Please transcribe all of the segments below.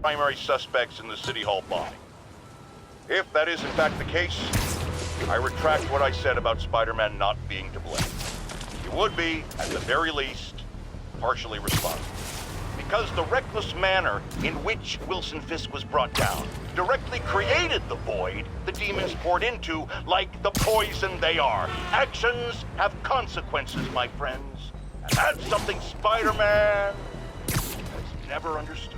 primary suspects in the City Hall bombing. If that is in fact the case, I retract what I said about Spider Man not being to blame. He would be, at the very least, partially responsible. Because the reckless manner in which Wilson Fisk was brought down directly created the void the demons poured into, like the poison they are. Actions have consequences, my friends. And that's something Spider Man has never understood.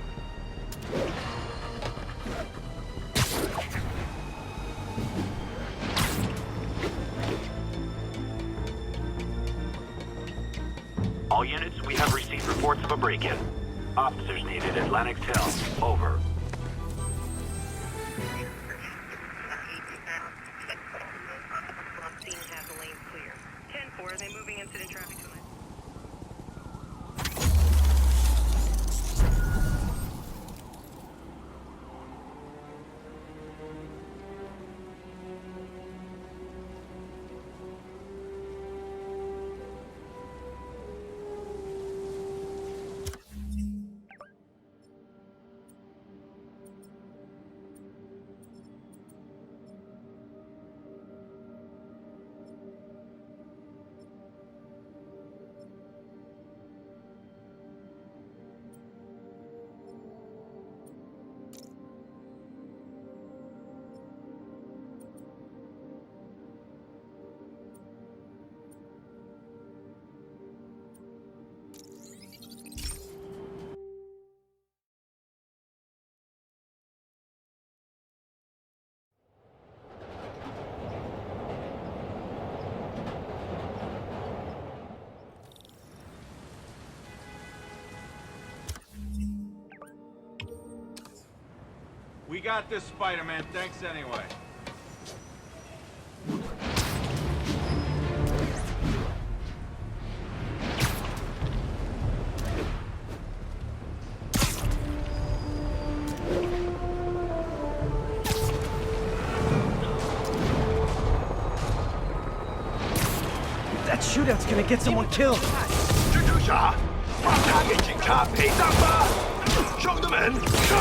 All units, we have received reports of a break-in. Officers needed at Lenox Hill. Over. Scene has the lane clear. 10-4, they moving incident traffic tonight. We got this, Spider-Man. Thanks anyway. That shootout's gonna get someone killed. 蜘蛛侠，把他给警察陪葬吧，兄弟们，上！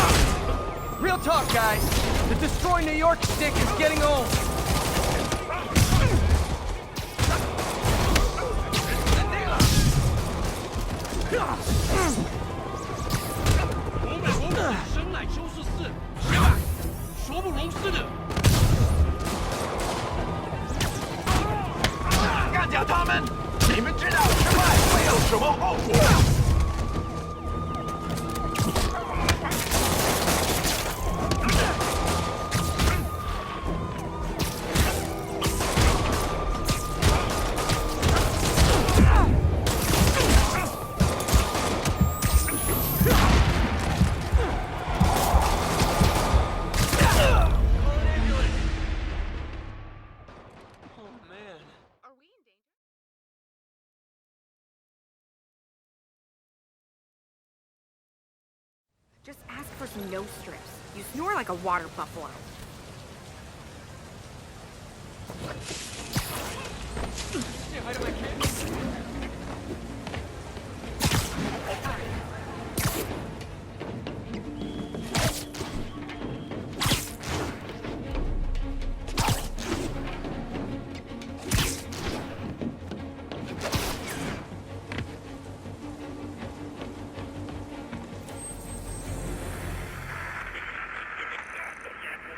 Real talk, guys. The Destroy New York stick is getting old. Just ask for some nose strips. You snore like a water buffalo.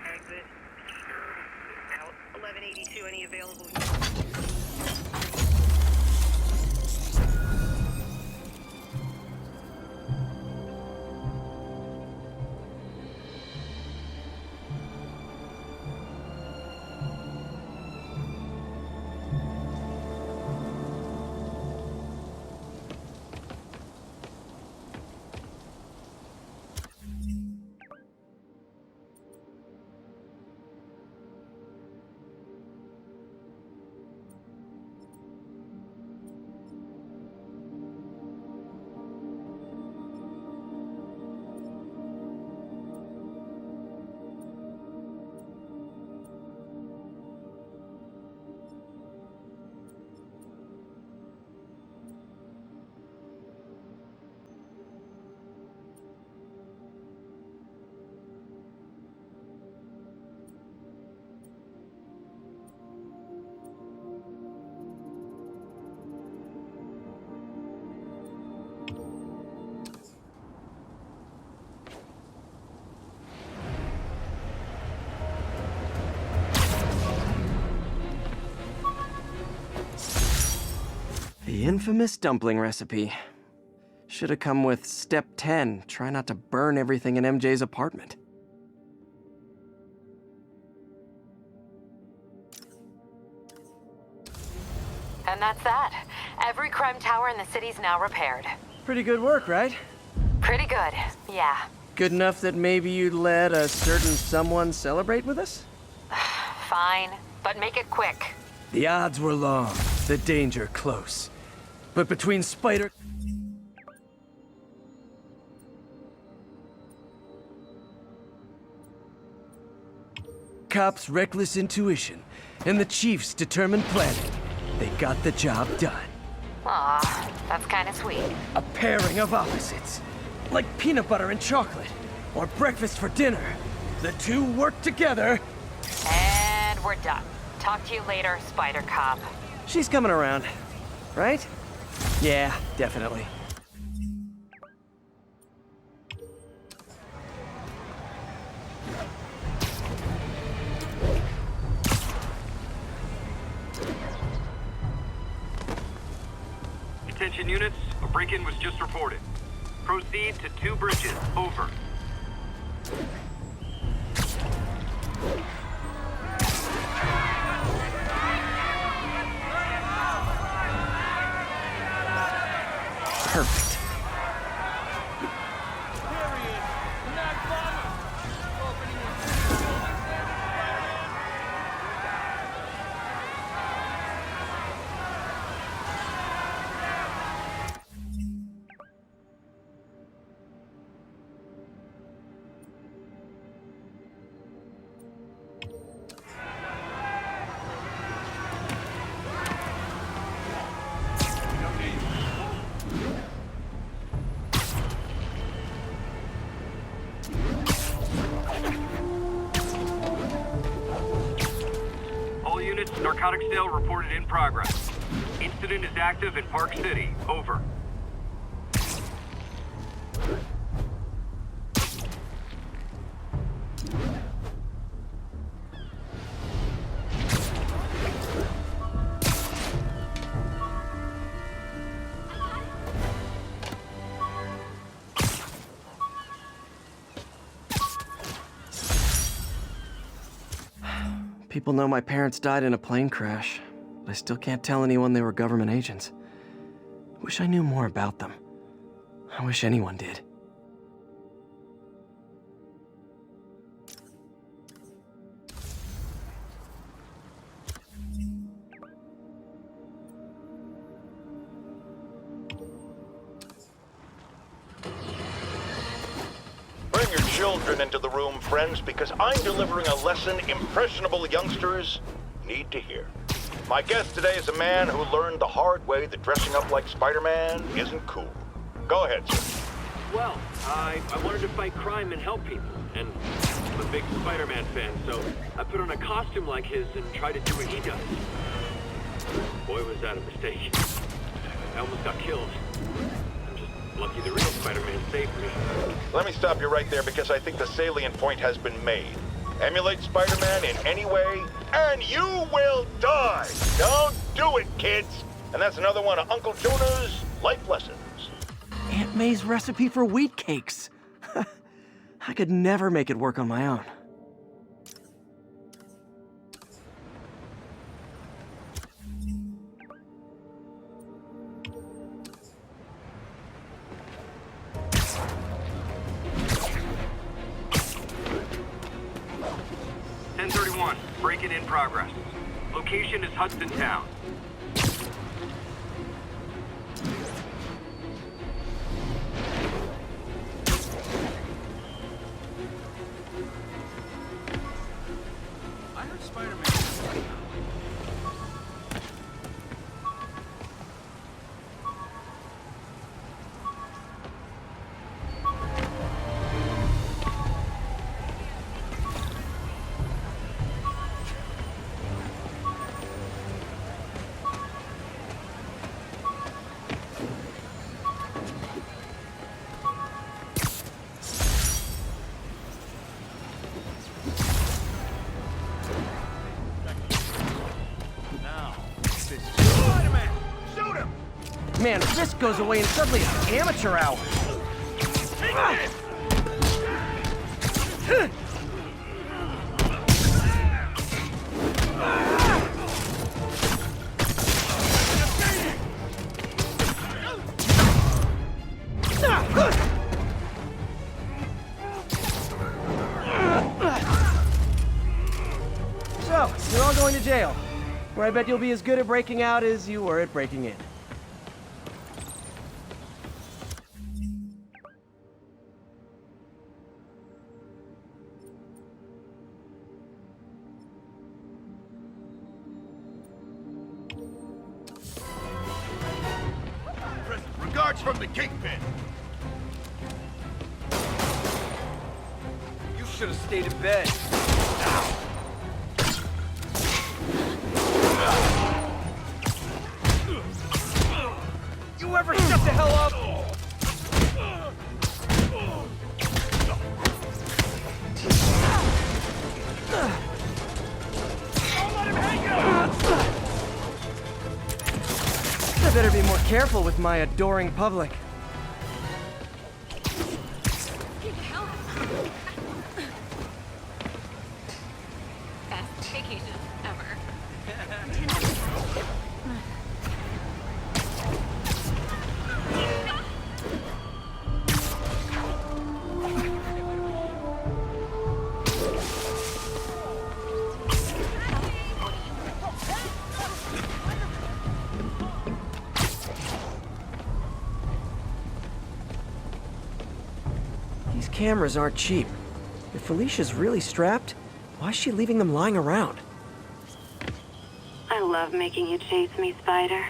Exit. Out 1182, any available? The infamous dumpling recipe. Should have come with step 10. Try not to burn everything in MJ's apartment. And that's that. Every crime tower in the city's now repaired. Pretty good work, right? Pretty good, yeah. Good enough that maybe you'd let a certain someone celebrate with us? Fine, but make it quick. The odds were long, the danger close. But between Spider... Cops' reckless intuition and the Chief's determined planning, they got the job done. Aw, that's kinda sweet. A pairing of opposites. Like peanut butter and chocolate, or breakfast for dinner. The two work together. And we're done. Talk to you later, Spider Cop. She's coming around, right? Yeah, definitely. Attention units, a break-in was just reported. Proceed to 2 bridges. Over. Perfect. Narcotics sale reported in progress. Incident is active in Park City. Over. People know my parents died in a plane crash, but I still can't tell anyone they were government agents. Wish I knew more about them. I wish anyone did. Bring your children into the room, friends, because I'm delivering a lesson impressionable youngsters need to hear. My guest today is a man who learned the hard way that dressing up like Spider-Man isn't cool. Go ahead, sir. Well, I wanted to fight crime and help people, and I'm a big Spider-Man fan, so I put on a costume like his and tried to do what he does. Boy, was that a mistake. I almost got killed. I'm just lucky the real Spider-Man saved me. Let me stop you right there because I think the salient point has been made. Emulate Spider-Man in any way, and you will die! Don't do it, kids! And that's another one of Uncle Jonah's life lessons. Aunt May's recipe for wheat cakes. I could never make it work on my own. Break-in in progress. Location is Hudson Town. I heard Spider-Man. Man, this goes away and suddenly it's amateur hour. So, you're all going to jail, where I bet you'll be as good at breaking out as you were at breaking in. Regards from the Kingpin. You should have stayed in bed. You ever shut the hell up? I better be more careful with my adoring public. Best vacation ever. These cameras aren't cheap. If Felicia's really strapped, why is she leaving them lying around? I love making you chase me, Spider.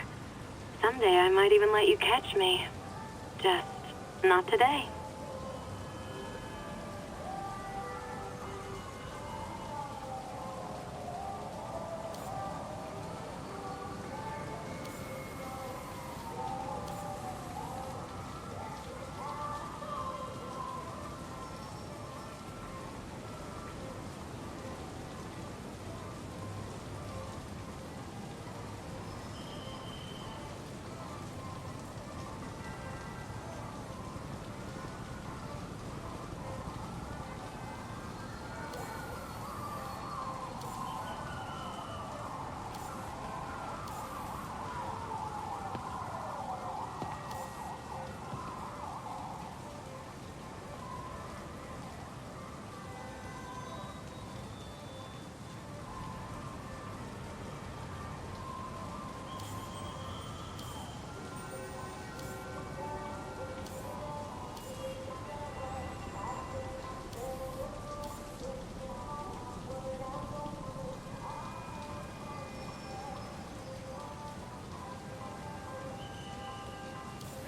Someday I might even let you catch me. Just not today.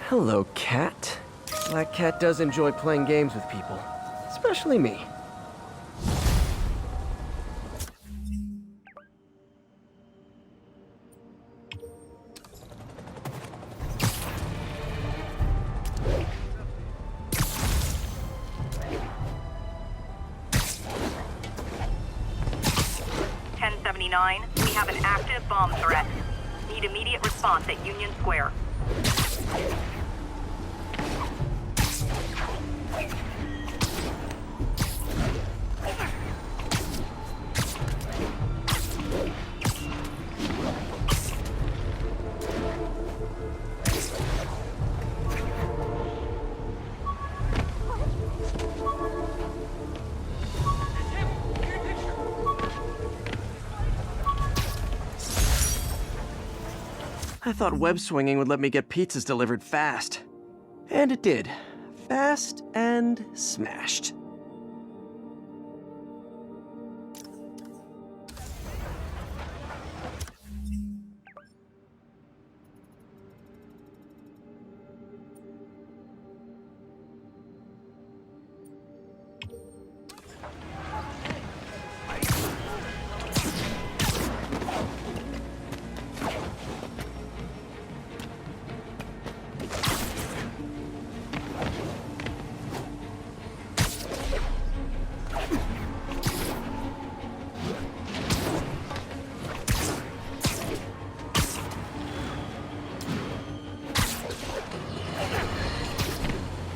Hello, cat. Black Cat does enjoy playing games with people, especially me. We have an active bomb threat. Need immediate response at Union Square. I thought web swinging would let me get pizzas delivered fast. And it did. Fast and smashed.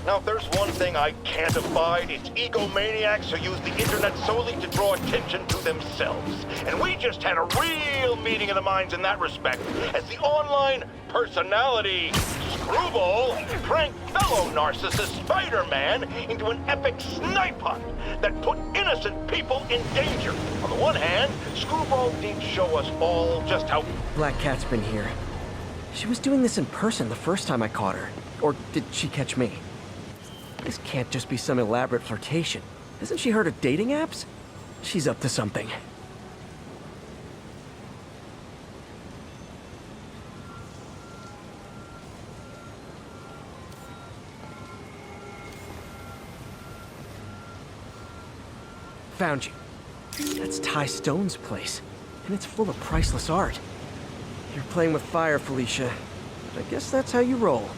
Now, if there's one thing I can't abide, it's egomaniacs who use the internet solely to draw attention to themselves. And we just had a real meeting of the minds in that respect, as the online personality Screwball pranked fellow narcissist Spider Man into an epic snipe hunt that put innocent people in danger. On the one hand, Screwball did show us all just how... Black Cat's been here. She was doing this in person the first time I caught her. Or did she catch me? This can't just be some elaborate flirtation. Hasn't she heard of dating apps? She's up to something. Found you. That's Ty Stone's place, and it's full of priceless art. You're playing with fire, Felicia. But I guess that's how you roll.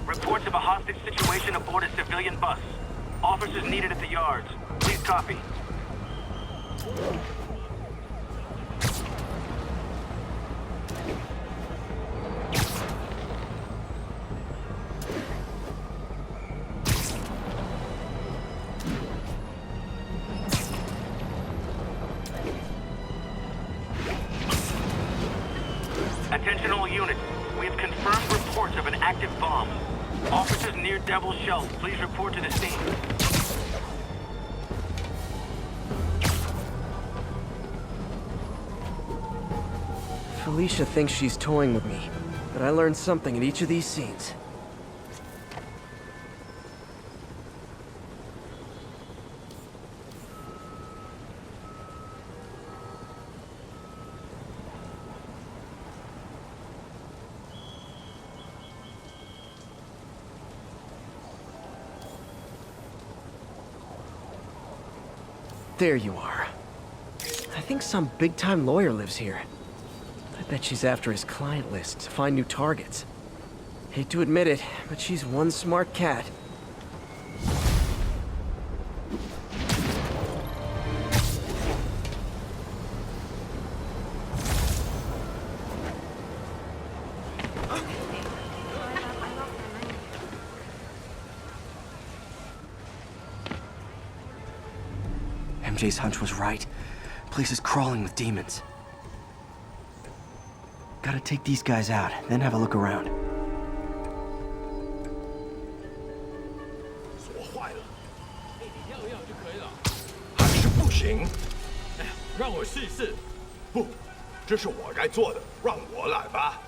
Reports of a hostage situation aboard a civilian bus. Officers needed at the yards. Please copy. Attention all units. We have confirmed reports of an active bomb. Officers near Devil's Shelf, please report to the scene. Felicia thinks she's toying with me, but I learned something in each of these scenes. There you are. I think some big-time lawyer lives here. I bet she's after his client list to find new targets. Hate to admit it, but she's one smart cat. MJ's hunch was right. Place is crawling with demons. Gotta take these guys out, then have a look around. 锁坏了，还是不行。让我试试。不，这是我该做的，让我来吧。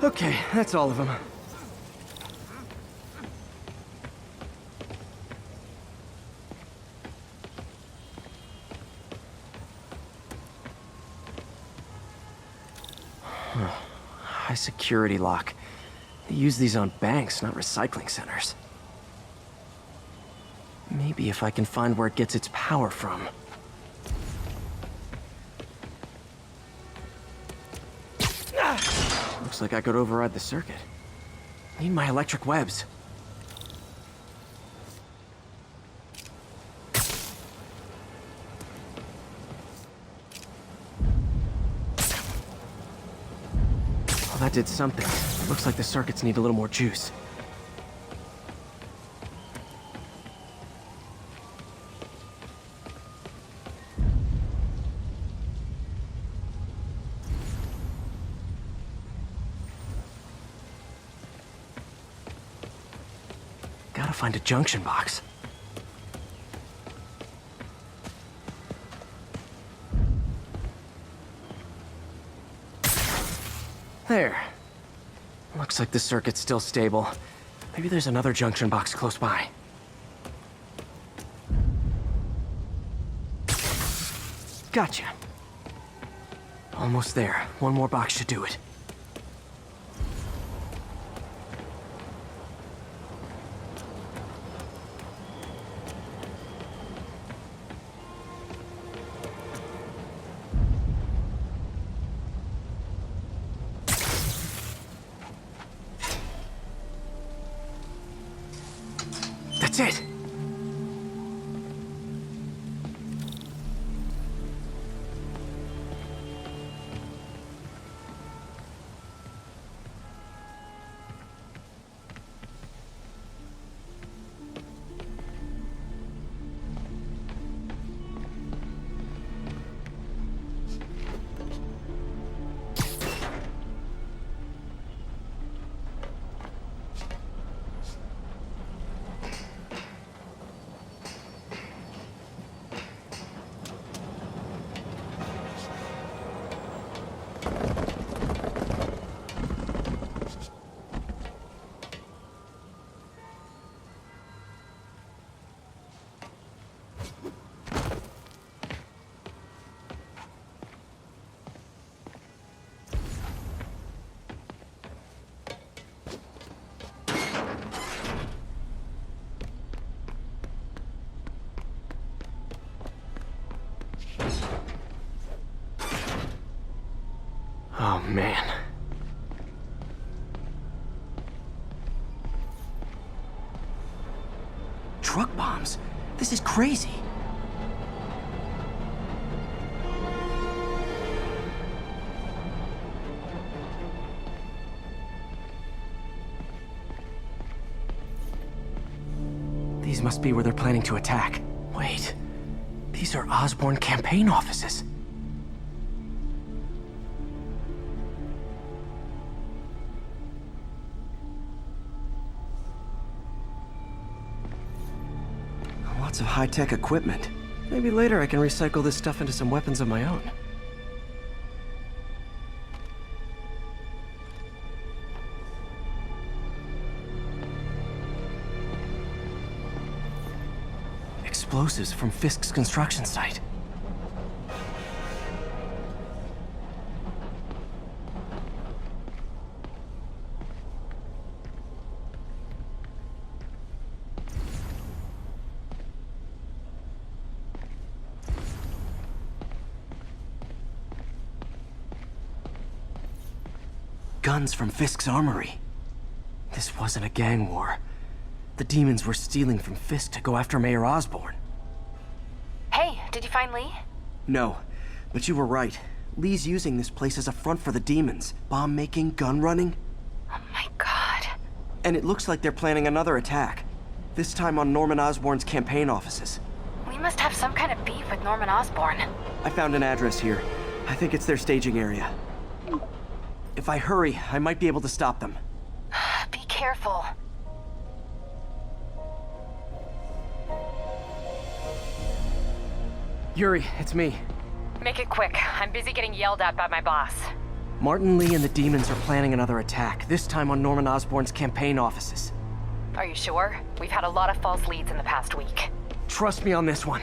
Okay, that's all of them. High security lock. They use these on banks, not recycling centers. Maybe if I can find where it gets its power from. Looks like I could override the circuit. Need my electric webs. That did something. Looks like the circuits need a little more juice. Gotta find a junction box. There. Looks like the circuit's still stable. Maybe there's another junction box close by. Gotcha. Almost there. One more box should do it. That's it! Oh, man. Truck bombs? This is crazy. These must be where they're planning to attack. Wait, these are Osborn campaign offices. Lots of high-tech equipment. Maybe later I can recycle this stuff into some weapons of my own. Explosives from Fisk's construction site. Guns from Fisk's armory. This wasn't a gang war. The demons were stealing from Fisk to go after Mayor Osborn. Hey, did you find Lee? No, but you were right. Lee's using this place as a front for the demons. Bomb-making, gun-running. Oh my god. And it looks like they're planning another attack. This time on Norman Osborn's campaign offices. We must have some kind of beef with Norman Osborn. I found an address here. I think it's their staging area. If I hurry, I might be able to stop them. Be careful. Yuri, it's me. Make it quick. I'm busy getting yelled at by my boss. Martin Lee and the demons are planning another attack, this time on Norman Osborn's campaign offices. Are you sure? We've had a lot of false leads in the past week. Trust me on this one.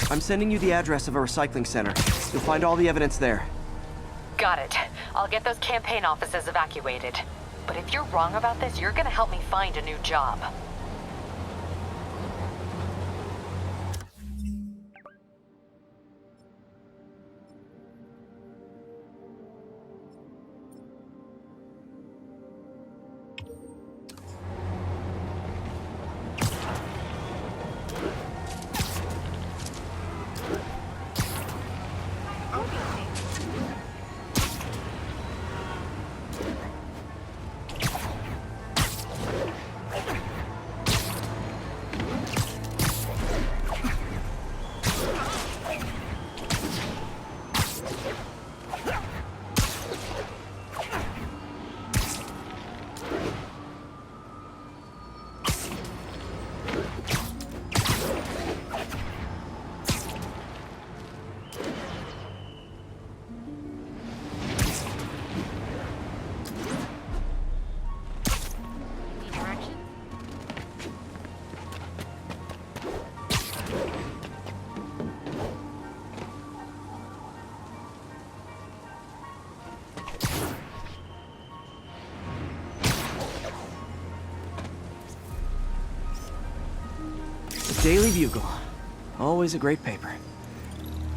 I'm sending you the address of a recycling center. You'll find all the evidence there. Got it. I'll get those campaign offices evacuated. But if you're wrong about this, you're gonna help me find a new job. Daily Bugle. Always a great paper.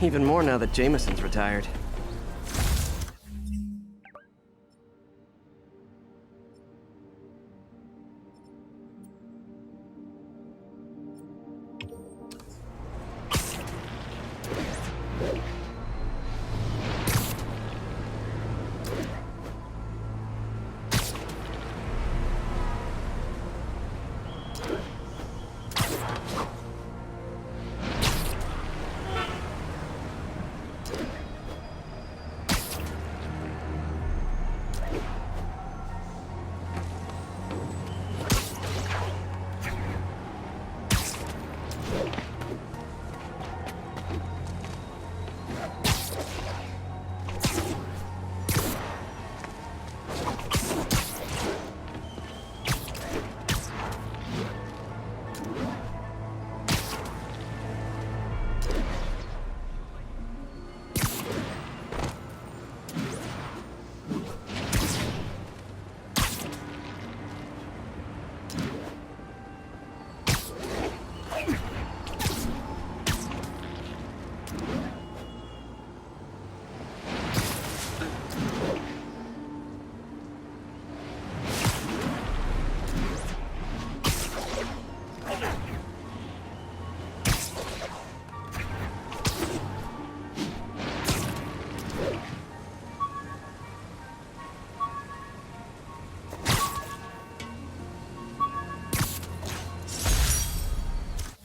Even more now that Jameson's retired.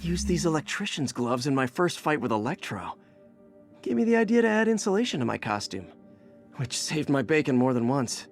Used these electrician's gloves in my first fight with Electro. Gave me the idea to add insulation to my costume, which saved my bacon more than once.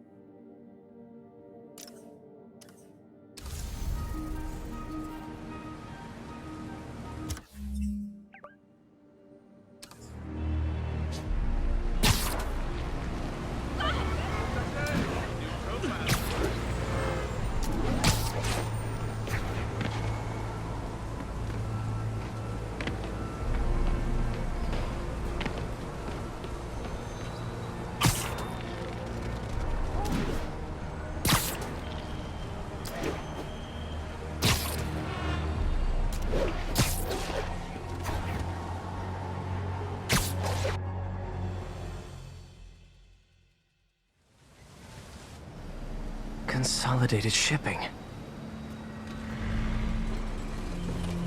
Consolidated shipping.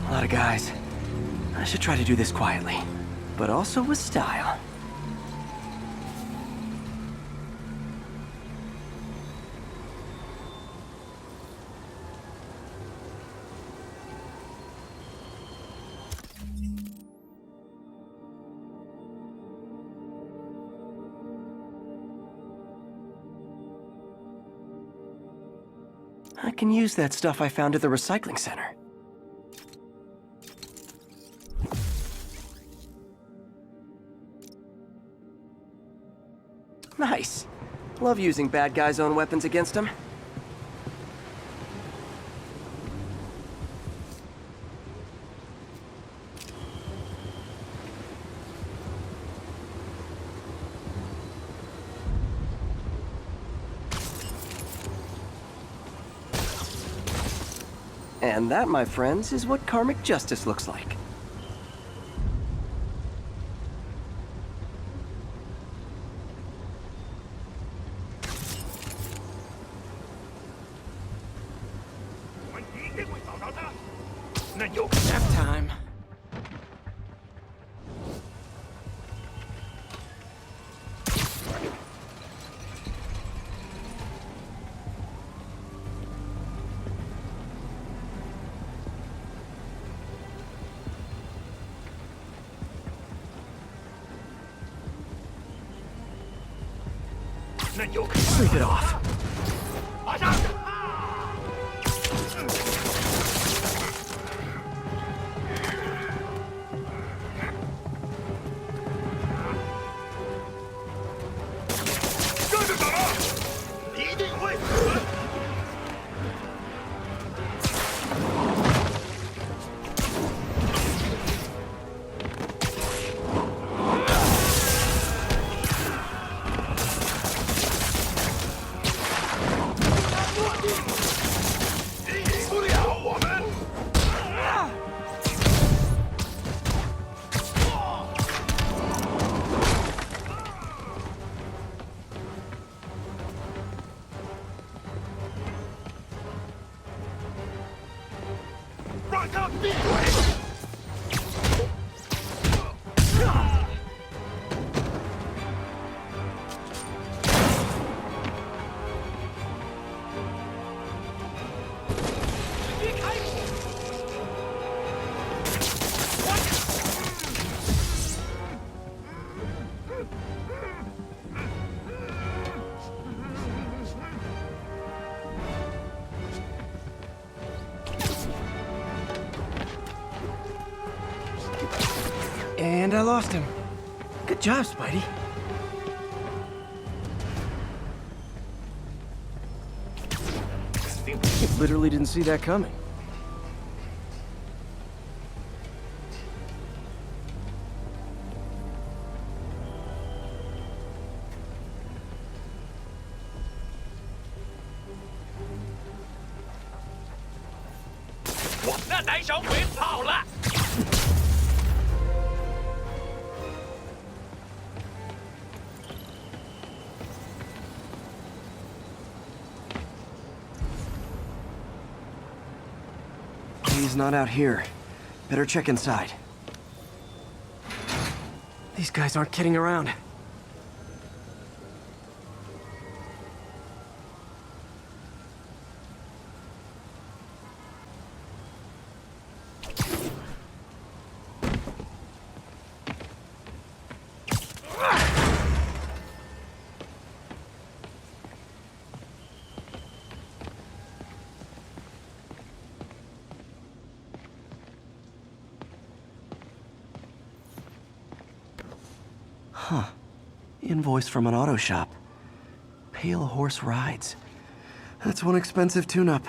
A lot of guys. I should try to do this quietly, but also with style. I can use that stuff I found at the recycling center. Nice. Love using bad guys' own weapons against them. And that, my friends, is what karmic justice looks like. Nap time. Sleep it off. 马上闭嘴！ And I lost him. Good job, Spidey. Literally didn't see that coming. He's not out here. Better check inside. These guys aren't kidding around. Huh. Invoice from an auto shop. Pale Horse Rides. That's one expensive tune-up.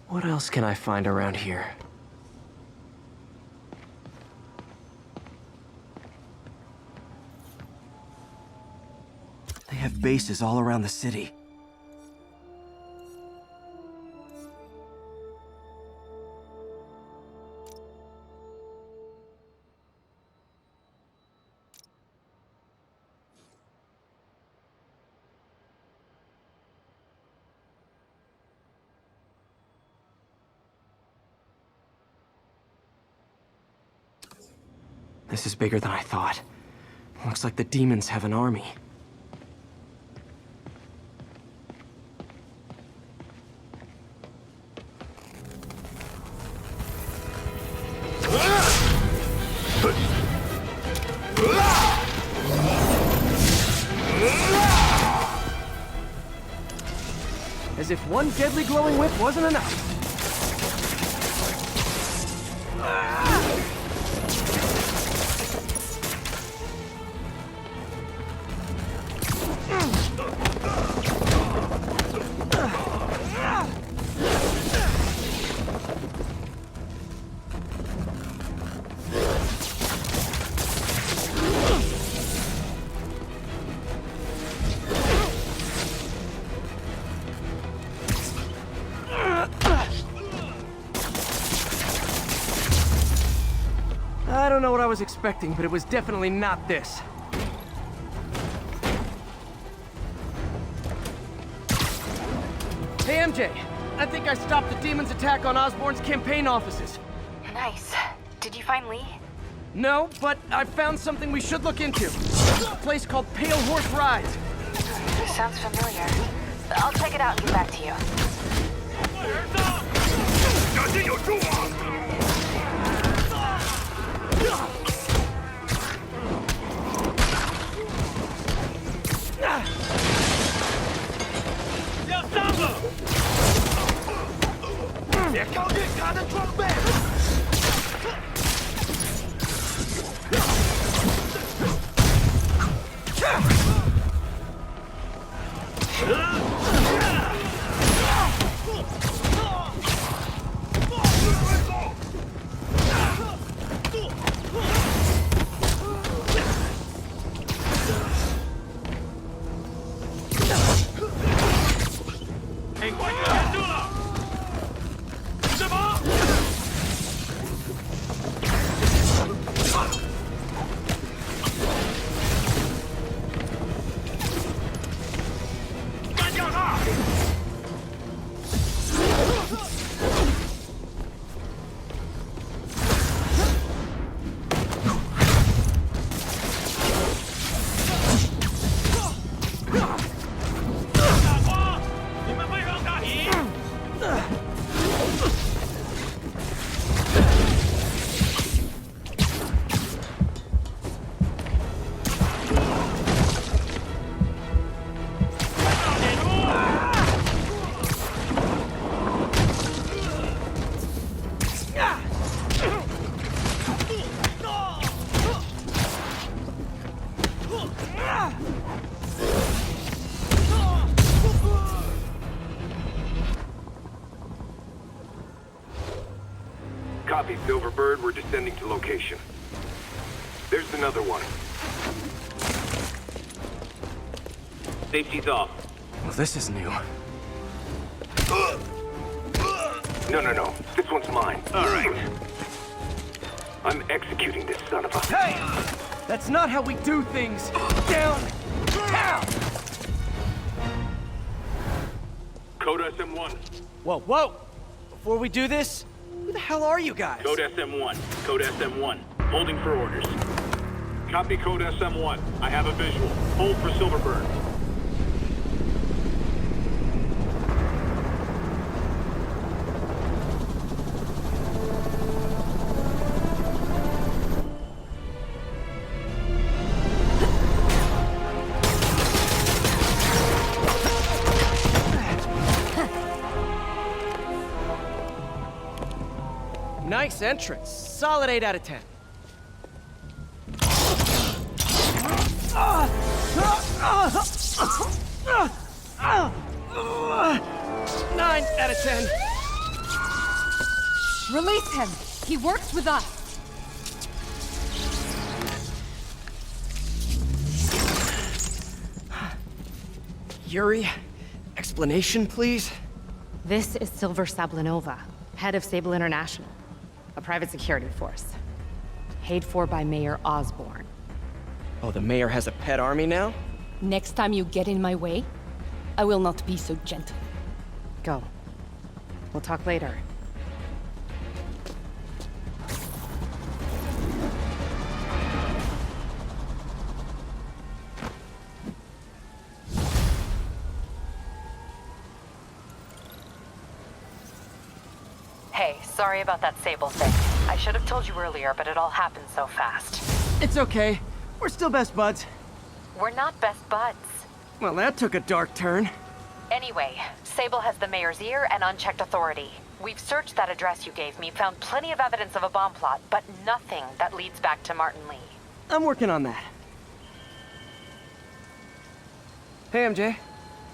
What else can I find around here? They have bases all around the city. This is bigger than I thought. Looks like the demons have an army. As if one deadly glowing whip wasn't enough. I don't know what I was expecting, but it was definitely not this. Hey, MJ. I think I stopped the demon's attack on Osborn's campaign offices. Nice. Did you find Lee? No, but I found something we should look into. A place called Pale Horse Rides. Sounds familiar. I'll check it out and get back to you. 小心有蛛网！ 要上了！别靠近他的装备！给关键拦住了！什么？ 啊！ Copy, Silverbird. We're descending to location. There's another one. Safety's off. Well, this is new. No. This one's mine. All right. I'm executing this son of a... Hey! That's not how we do things! Down! Down! Code SM1. Whoa! Before we do this, who the hell are you guys? Code SM1. Code SM1. Holding for orders. Copy Code SM1. I have a visual. Hold for Silverbird. Nice entrance. Solid 8 out of 10. 9 out of 10. Release him. He works with us. Yuri, explanation, please? This is Silver Sablinova, head of Sable International, a private security force. Paid for by Mayor Osborne. Oh, the mayor has a pet army now? Next time you get in my way, I will not be so gentle. Go. We'll talk later. Hey, sorry about that Sable thing. I should have told you earlier, but it all happened so fast. It's okay. We're still best buds. We're not best buds. Well, that took a dark turn. Anyway, Sable has the mayor's ear and unchecked authority. We've searched that address you gave me, found plenty of evidence of a bomb plot, but nothing that leads back to Martin Lee. I'm working on that. Hey, MJ.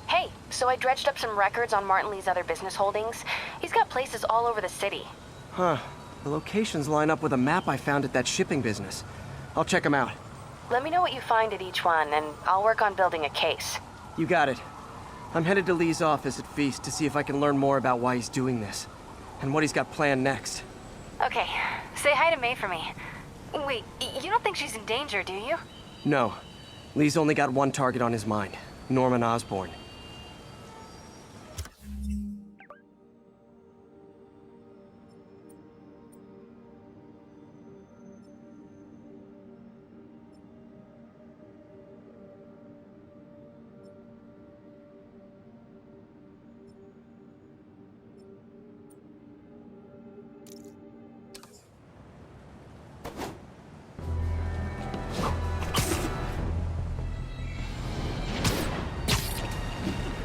Hey, so I dredged up some records on Martin Lee's other business holdings. He's got places all over the city. Huh. The locations line up with a map I found at that shipping business. I'll check them out. Let me know what you find at each one, and I'll work on building a case. You got it. I'm headed to Lee's office at Feast to see if I can learn more about why he's doing this, and what he's got planned next. Okay, say hi to May for me. Wait, you don't think she's in danger, do you? No. Lee's only got one target on his mind, Norman Osborn.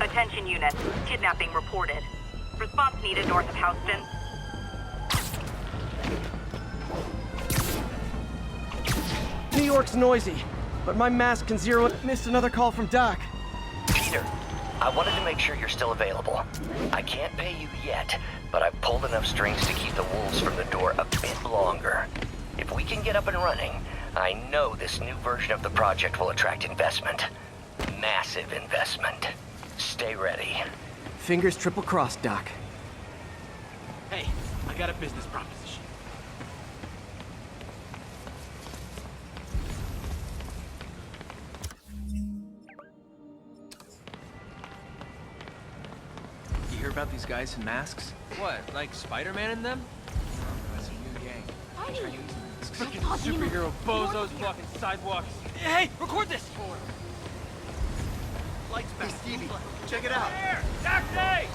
Attention units. Kidnapping reported. Response needed north of Houston. New York's noisy, but my mask can zero it. Missed another call from Doc. Peter, I wanted to make sure you're still available. I can't pay you yet, but I've pulled enough strings to keep the wolves from the door a bit longer. If we can get up and running, I know this new version of the project will attract investment. Massive investment. Stay ready. Fingers triple crossed, Doc. Hey, I got a business proposition. You hear about these guys in masks? What, like Spider Man and them? No, it's a new gang. Chinese masks. Freaking superhero bozos blocking sidewalks. Hey, record this! Lights back. Hey, Stevie, check it out. There! Taxi!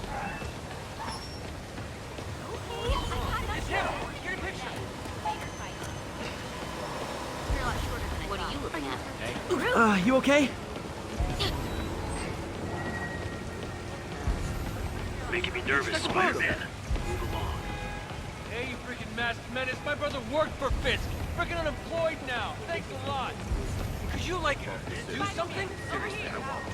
It's him! Get a picture! What are you looking at? Hey. You okay? Making me nervous, Spider-Man. Move along. Hey, you freaking masked menace. My brother worked for Fisk. Freaking unemployed now. Thanks a lot. Could you, like, do something? Seriously, I won't.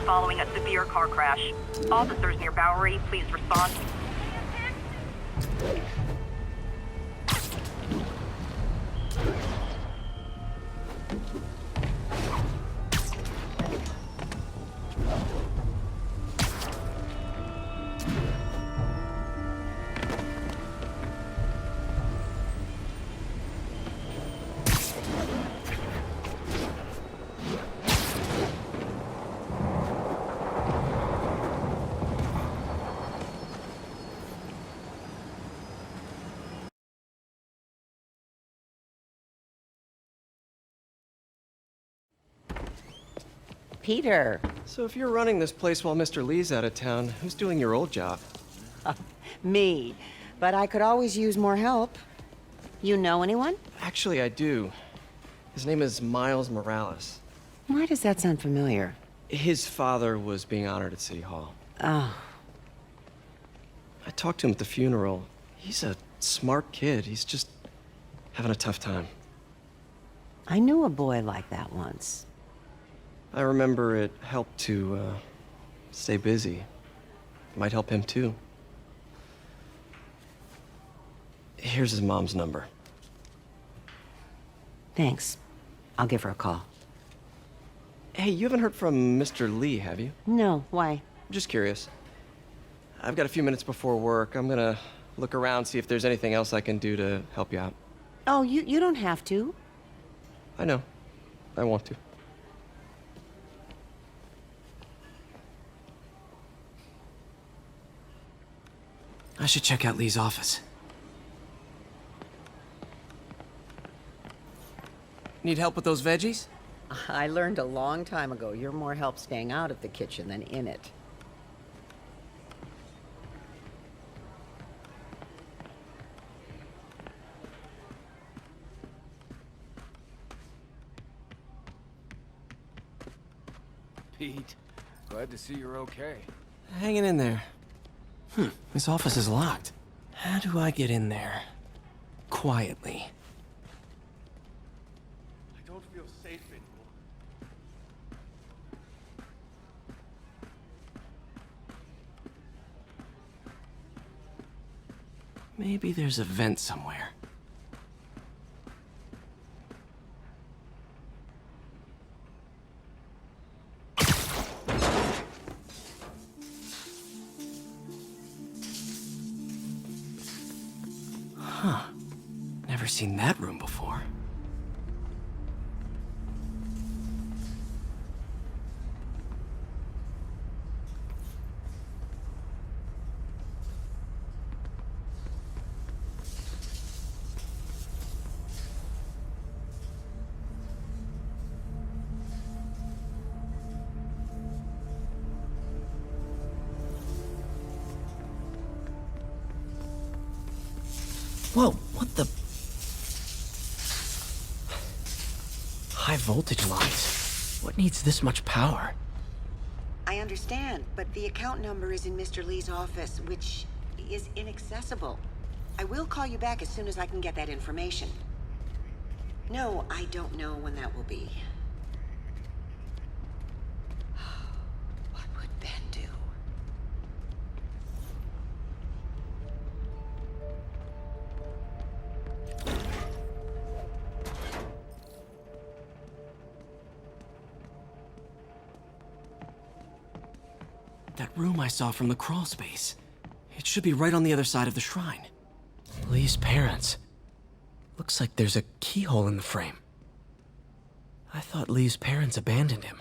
following a severe car crash. Officers near Bowery, please respond. Peter. So if you're running this place while Mr. Lee's out of town, who's doing your old job? Me. But I could always use more help. You know anyone? Actually, I do. His name is Miles Morales. Why does that sound familiar? His father was being honored at City Hall. Oh. I talked to him at the funeral. He's a smart kid. He's just having a tough time. I knew a boy like that once. I remember it helped to, stay busy. Might help him, too. Here's his mom's number. Thanks. I'll give her a call. Hey, you haven't heard from Mr. Lee, have you? No, why? Just curious. I've got a few minutes before work. I'm gonna look around, see if there's anything else I can do to help you out. Oh, you don't have to. I know. I want to. I should check out Lee's office. Need help with those veggies? I learned a long time ago you're more help staying out of the kitchen than in it. Pete, glad to see you're okay. Hanging in there. This office is locked. How do I get in there? Quietly. I don't feel safe anymore. Maybe there's a vent somewhere. Huh. Never seen that room before. Whoa, what the? High voltage lines. What needs this much power? I understand, but the account number is in Mr. Lee's office, which is inaccessible. I will call you back as soon as I can get that information. No, I don't know when that will be. What would Ben do? That room I saw from the crawl space. It should be right on the other side of the shrine. Lee's parents. Looks like there's a keyhole in the frame. I thought Lee's parents abandoned him.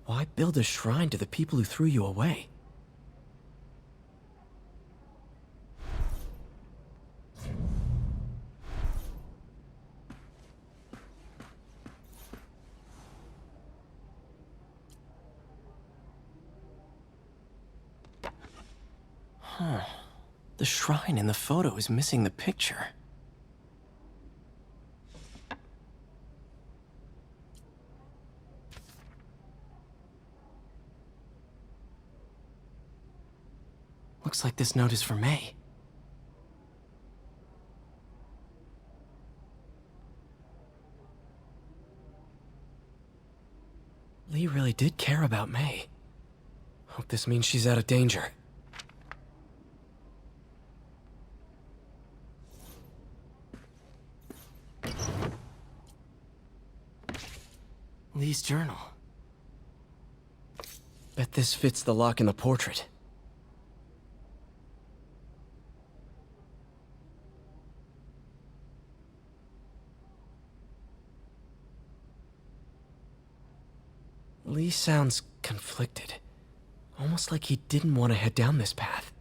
Why build a shrine to the people who threw you away? Huh. The shrine in the photo is missing the picture. Looks like this note is for May. Lee really did care about May. Hope this means she's out of danger. Lee's journal. Bet this fits the lock in the portrait. Lee sounds conflicted. Almost like he didn't want to head down this path.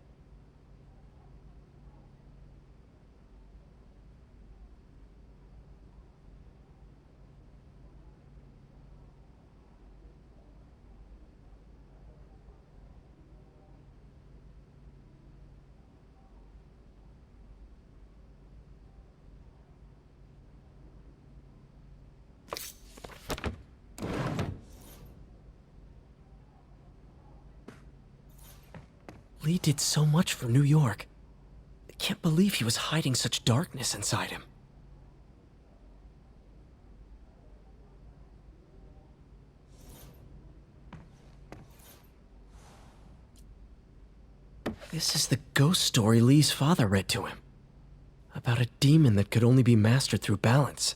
Lee did so much for New York. I can't believe he was hiding such darkness inside him. This is the ghost story Lee's father read to him. About a demon that could only be mastered through balance.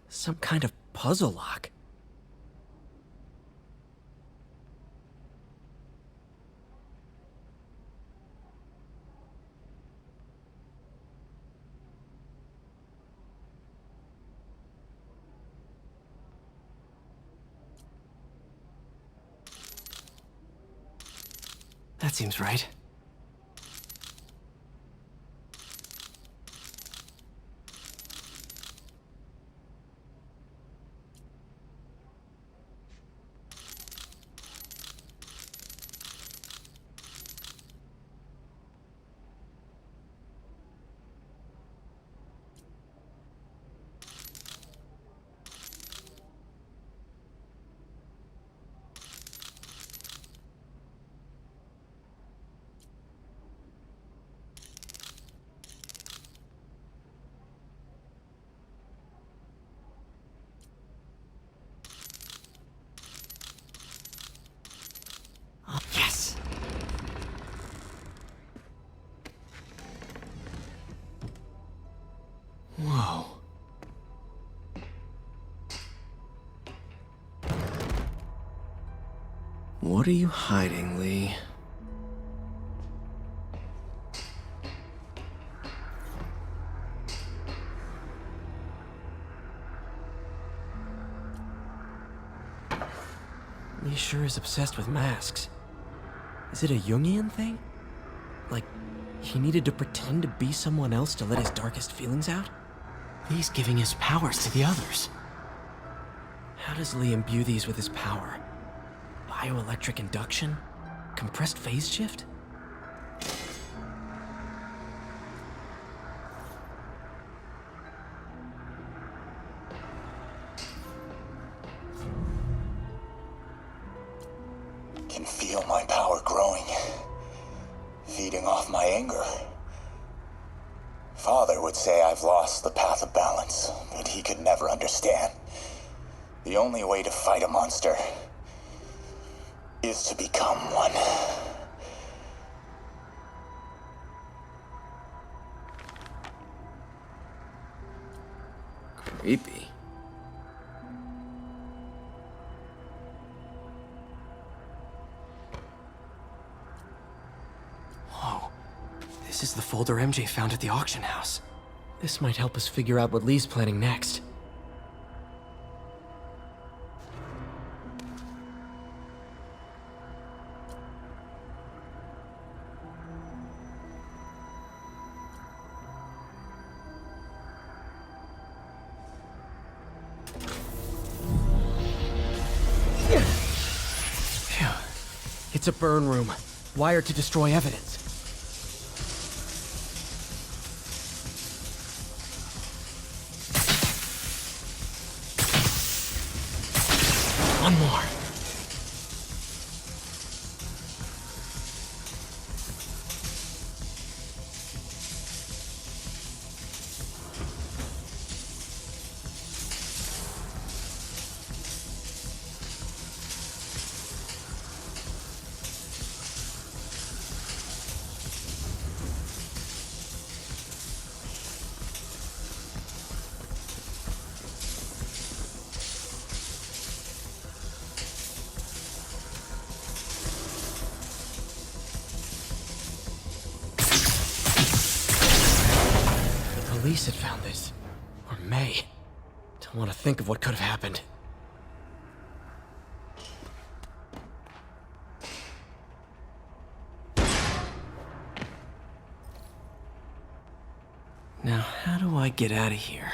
Some kind of puzzle lock. That seems right. Yes! Whoa. What are you hiding, Lee? Lee sure is obsessed with masks. Is it a Jungian thing? Like, he needed to pretend to be someone else to let his darkest feelings out? Lee's giving his powers to the others. How does Lee imbue these with his power? Bioelectric induction? Compressed phase shift? Can feel my power growing, feeding off my anger. Father would say I've lost the path of balance, but he could never understand. The only way to fight a monster is to become one. Creepy. Whoa. This is the folder MJ found at the auction house. This might help us figure out what Lee's planning next. Phew. It's a burn room, wired to destroy evidence. One more. Police had found this. Or May. Don't want to think of what could have happened. Now, how do I get out of here?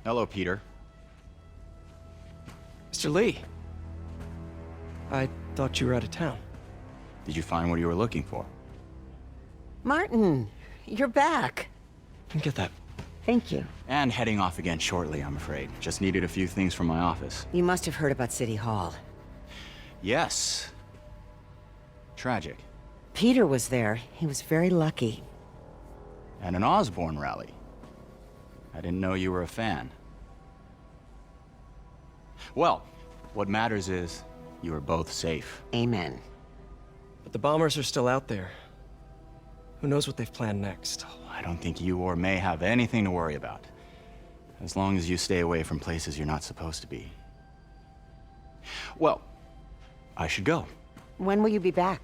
Hello, Peter. Mr. Lee. I thought you were out of town. Did you find what you were looking for? Martin, you're back. Get that. Thank you. And heading off again shortly, I'm afraid. Just needed a few things from my office. You must have heard about City Hall. Yes. Tragic. Peter was there. He was very lucky. And an Osborn rally. I didn't know you were a fan. Well, what matters is you are both safe. Amen. But the bombers are still out there. Who knows what they've planned next? I don't think you or May have anything to worry about. As long as you stay away from places you're not supposed to be. Well, I should go. When will you be back?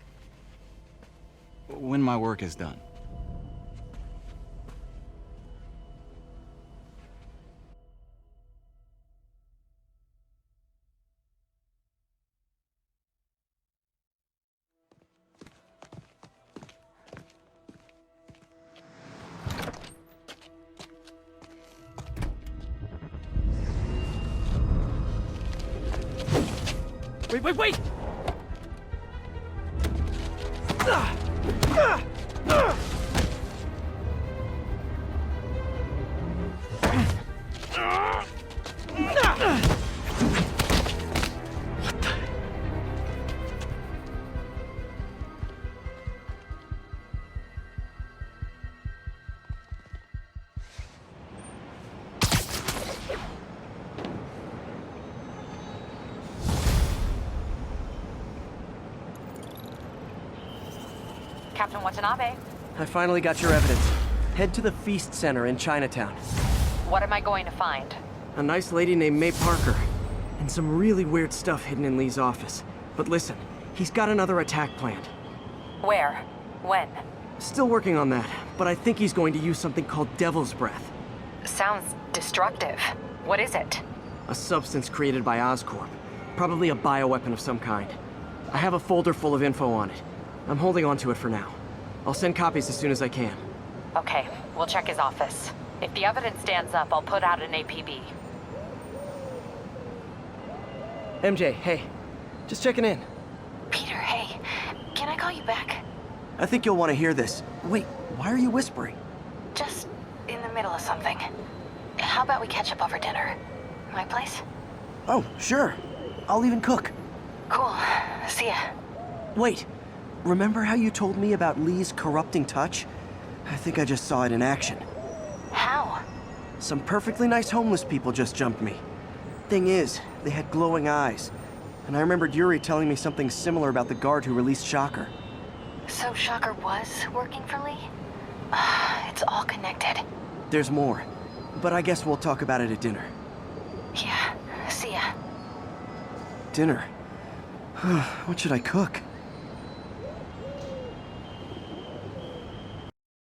When my work is done. Wait! Captain Watanabe. I finally got your evidence. Head to the Feast Center in Chinatown. What am I going to find? A nice lady named May Parker. And some really weird stuff hidden in Lee's office. But listen, he's got another attack planned. Where? When? Still working on that, but I think he's going to use something called Devil's Breath. Sounds destructive. What is it? A substance created by Oscorp. Probably a bioweapon of some kind. I have a folder full of info on it. I'm holding on to it for now. I'll send copies as soon as I can. Okay, we'll check his office. If the evidence stands up, I'll put out an APB. MJ, hey. Just checking in. Peter, hey. Can I call you back? I think you'll want to hear this. Wait, why are you whispering? Just in the middle of something. How about we catch up over dinner? My place? Oh, sure. I'll even cook. Cool. See ya. Wait. Remember how you told me about Lee's corrupting touch? I think I just saw it in action. How? Some perfectly nice homeless people just jumped me. Thing is, they had glowing eyes. And I remembered Yuri telling me something similar about the guard who released Shocker. So Shocker was working for Lee? It's all connected. There's more. But I guess we'll talk about it at dinner. Yeah, see ya. Dinner? What should I cook?